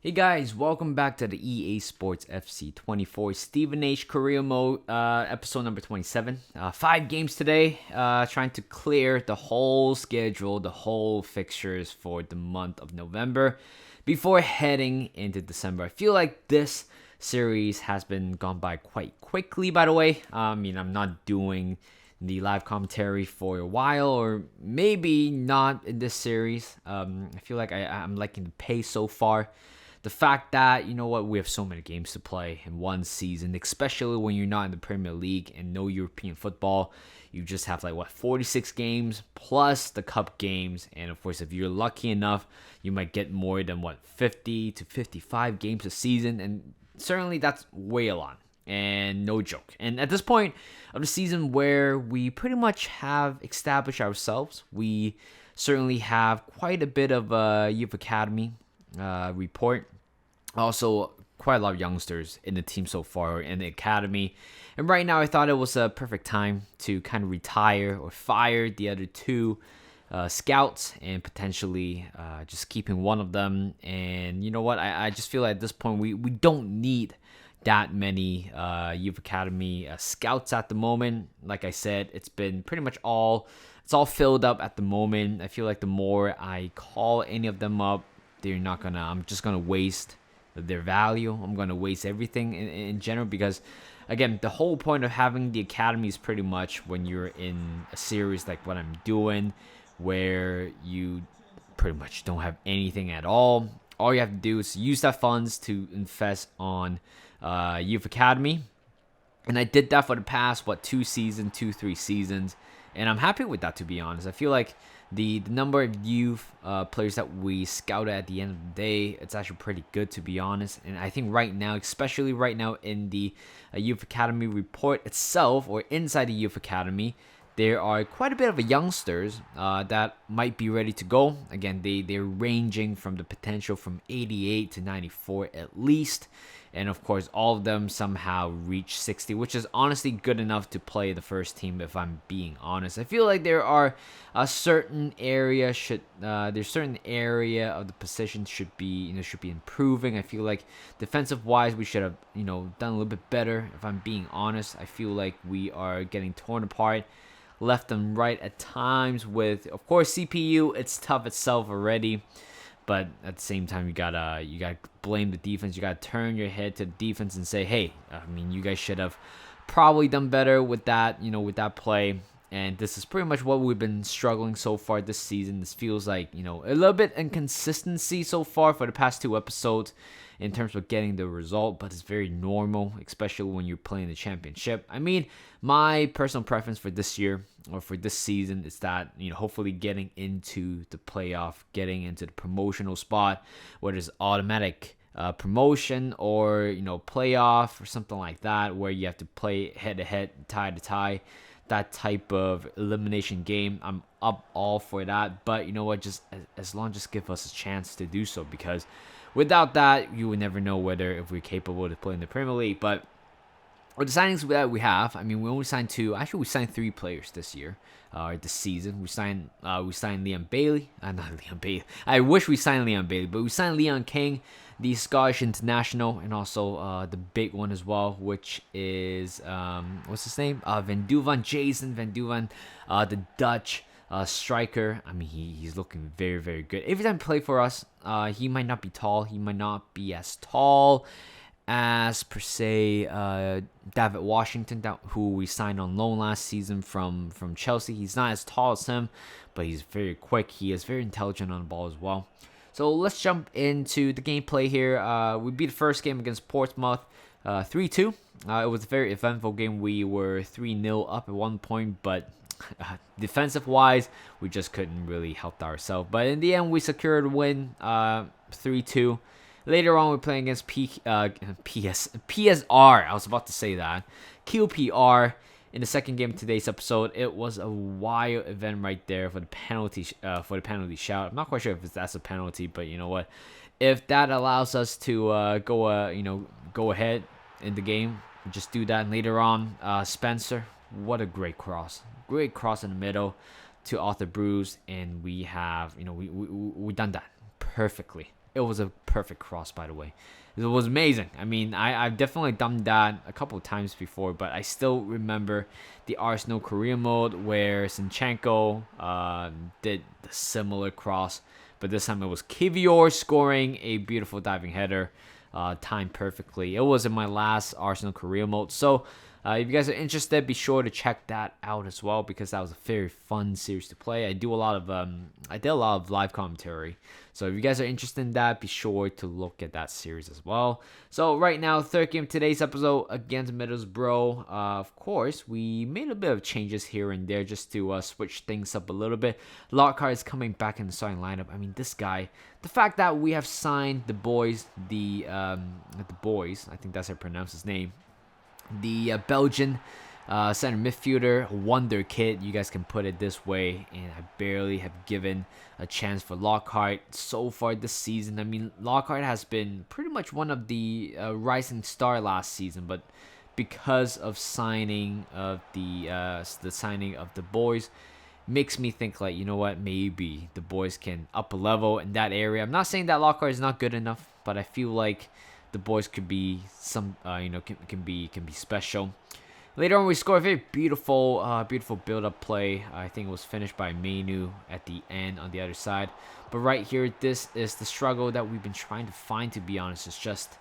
Hey guys, welcome back to the EA Sports FC 24 Stevenage career mode, episode number 27. 5 games today, trying to clear the whole schedule, the whole fixtures for the month of November before heading into December. I feel like this series has been gone by quite quickly, by the way. I'm not doing the live commentary for a while, or maybe not in this series. I feel like I'm liking the pace so far. The fact that, we have so many games to play in one season, especially when you're not in the Premier League and no European football. You just have 46 games plus the cup games. And of course, if you're lucky enough, you might get more than 50 to 55 games a season. And certainly that's way a lot and no joke. And at this point of the season where we pretty much have established ourselves, we certainly have quite a bit of a youth academy report. Also, quite a lot of youngsters in the team so far in the academy. And right now, I thought it was a perfect time to kind of retire or fire the other two scouts and potentially just keeping one of them. And you know what? I just feel like at this point, we don't need that many youth academy scouts at the moment. Like I said, it's been pretty much it's all filled up at the moment. I feel like the more I call any of them up, I'm just gonna waste their value. I'm gonna waste everything in general, because again, the whole point of having the academy is pretty much when you're in a series like what I'm doing, where you pretty much don't have anything at all. All you have to do is use that funds to invest on youth academy. And I did that for the past 3 seasons, and I'm happy with that, to be honest. I feel like the number of youth players that we scouted at the end of the day, it's actually pretty good, to be honest. And I think right now, especially right now in the youth academy report itself, or inside the youth academy, there are quite a bit of youngsters that might be ready to go. Again, they're ranging from the potential from 88 to 94 at least. And of course, all of them somehow reach 60, which is honestly good enough to play the first team, if I'm being honest. I feel like there are a certain area there's certain area of the position should be improving. I feel like defensive wise, we should have done a little bit better. If I'm being honest, I feel like we are getting torn apart left and right at times. With, of course, CPU, it's tough itself already. But at the same time, you gotta blame the defense. You gotta turn your head to the defense and say, hey, you guys should have probably done better with that, with that play. And this is pretty much what we've been struggling so far this season. This feels like, a little bit inconsistency so far for the past 2 episodes in terms of getting the result, but it's very normal, especially when you're playing the championship. My personal preference for this year or for this season is that, hopefully getting into the playoff, getting into the promotional spot, whether it's automatic promotion or, playoff or something like that, where you have to play head to head, tie to tie. That type of elimination game, I'm up all for that. But you know what, just as long as give us a chance to do so, because without that, you would never know whether if we're capable to play in the Premier League. But with the signings that we have, we only signed 2. Actually, we signed 3 players this year, this season. We signed Liam Bailey. Not Liam Bailey. I wish we signed Liam Bailey, but we signed Leon King, the Scottish international, and also the big one as well, which is what's his name? Jason Van Duven, the Dutch striker. He's looking very, very good. Every time he plays for us, he might not be tall. He might not be as tall as per se David Washington, who we signed on loan last season from Chelsea. He's not as tall as him, but he's very quick. He is very intelligent on the ball as well. So let's jump into the gameplay here. We beat the first game against Portsmouth 3-2. It was a very eventful game. We were 3-0 up at one point, but defensive-wise, we just couldn't really help ourselves. But in the end, we secured a win 3-2. Later on, we're playing against PSR. I was about to say that. QPR in the second game of today's episode. It was a wild event right there for the penalty shout. I'm not quite sure if that's a penalty, but you know what? If that allows us to go ahead in the game, just do that. And later on, Spencer, what a great cross in the middle to Arthur Bruce, and we have we done that perfectly. It was a perfect cross, by the way. It was amazing. I mean, I've definitely done that a couple of times before, but I still remember the Arsenal Korea mode where Zinchenko did the similar cross, but this time it was Kivior scoring a beautiful diving header, timed perfectly. It was in my last Arsenal Korea mode, so if you guys are interested, be sure to check that out as well because that was a very fun series to play. I did a lot of live commentary, so if you guys are interested in that, be sure to look at that series as well. So right now, third game of today's episode against Middlesbrough. Of course, we made a bit of changes here and there just to switch things up a little bit. Lockhart is coming back in the starting lineup. I mean, this guy, the fact that we have signed the boys, I think that's how I pronounce his name. The Belgian center midfielder, wonder kid, you guys can put it this way, and I barely have given a chance for Lockhart so far this season. I mean, Lockhart has been pretty much one of the rising star last season, but because of signing of the signing of the boys, makes me think like, you know what, maybe the boys can up a level in that area. I'm not saying that Lockhart is not good enough, but I feel like the boys could be can be special. Later on, we scored a very beautiful build-up play. I think it was finished by Mainu at the end on the other side. But right here, this is the struggle that we've been trying to find. To be honest, it's just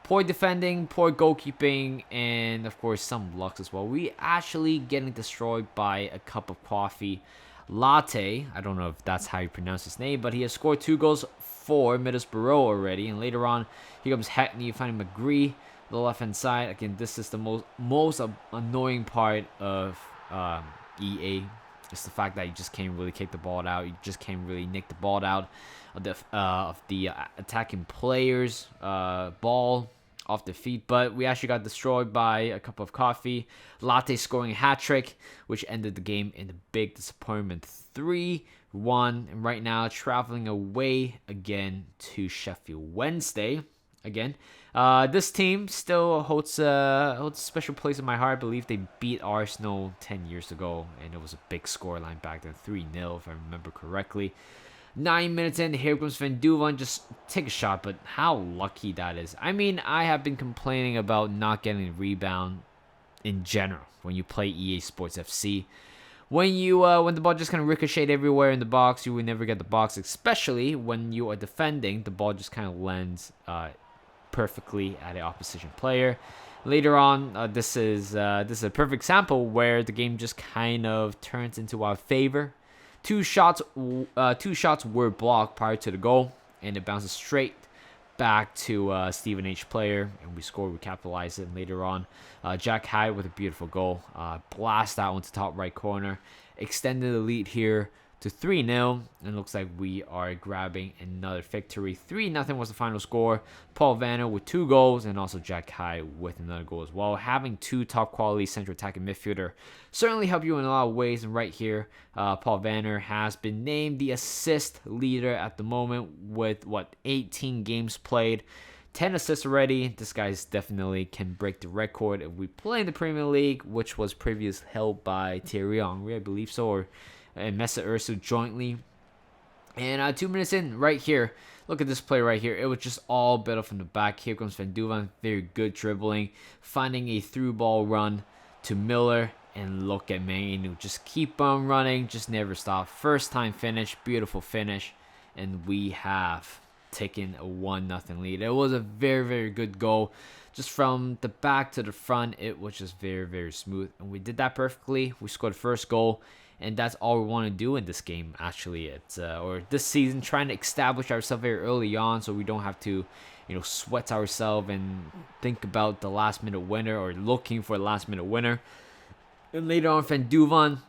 poor defending, poor goalkeeping, and of course some luck as well. We actually getting destroyed by a cup of coffee. Latte, I don't know if that's how you pronounce his name, but he has scored 2 goals for Middlesbrough already. And later on, here comes Hackney finding McGree, the left-hand side. Again, this is the most annoying part of EA. It's the fact that you just can't really kick the ball out. You just can't really nick the ball out of the attacking players' ball off their feet, but we actually got destroyed by a cup of coffee. Latte scoring a hat-trick, which ended the game in a big disappointment, 3-1. And right now, traveling away again to Sheffield Wednesday. Again, this team still holds a special place in my heart. I believe they beat Arsenal 10 years ago, and it was a big scoreline back then, 3-0 if I remember correctly. 9 minutes in, here comes Van Duven, just take a shot, but how lucky that is. I mean, I have been complaining about not getting a rebound in general when you play EA Sports FC. When the ball just kind of ricocheted everywhere in the box, you will never get the box, especially when you are defending. The ball just kind of lands perfectly at an opposition player. Later on, this is a perfect example where the game just kind of turns into our favor. Two shots were blocked prior to the goal, and it bounces straight back to Stevenage player, and we score. We capitalize it. And later on, Jack Hyde with a beautiful goal, blast that one to top right corner, extended the lead here to 3-0, and looks like we are grabbing another victory. 3-0 was the final score. Paul Vanner with 2 goals, and also Jack Hyde with another goal as well. Having 2 top quality central attacking midfielder certainly help you in a lot of ways. And right here, Paul Vanner has been named the assist leader at the moment with 18 games played. 10 assists already. This guy's definitely can break the record if we play in the Premier League, which was previously held by Thierry Henry, I believe so, or and Mesut Özil jointly. And 2 minutes in, right here, look at this play right here. It was just all built up from the back. Here comes Van Duven, very good dribbling, finding a through ball run to Miller, and look at Mainu, just keep on running, just never stop. First time finish, beautiful finish, and we have taken a 1-0 lead. It was a very, very good goal. Just from the back to the front, it was just very, very smooth, and we did that perfectly. We scored the first goal. And that's all we want to do in this game, actually. It's or this season, trying to establish ourselves very early on, so we don't have to, sweat ourselves and think about the last minute winner or looking for the last minute winner. And later on, Van Duven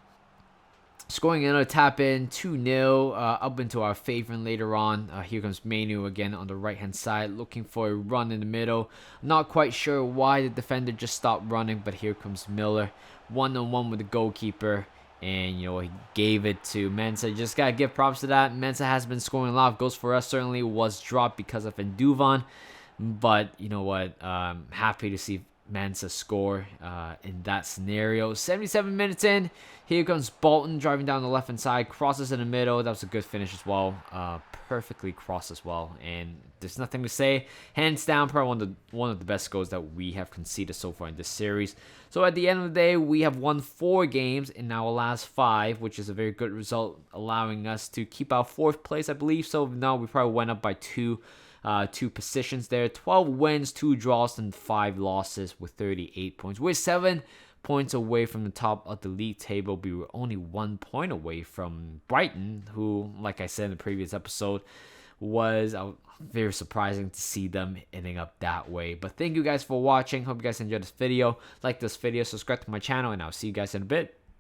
scoring another tap in, 2-0, up into our favor. And later on, here comes Mainu again on the right hand side, looking for a run in the middle. Not quite sure why the defender just stopped running, but here comes Miller, 1-on-1 with the goalkeeper. And, he gave it to Mensah. Just got to give props to that. Mensah has been scoring a lot of goals for us. Certainly was dropped because of Van Duven. But, you know what? Happy to see Mansa score in that scenario. 77 minutes in, here comes Bolton driving down the left hand side, crosses in the middle. That was a good finish as well. Perfectly crossed as well, and there's nothing to say. Hands down, probably one of the best goals that we have conceded so far in this series. So at the end of the day, we have won 4 games in our last 5, which is a very good result, allowing us to keep our 4th place, I believe. So now we probably went up by 2 positions there. 12 wins, 2 draws, and 5 losses with 38 points. We're 7 points away from the top of the league table. We were only 1 point away from Brighton, who, like I said in the previous episode, was very surprising to see them ending up that way. But thank you guys for watching. Hope you guys enjoyed this video. Like this video, subscribe to my channel, and I'll see you guys in a bit.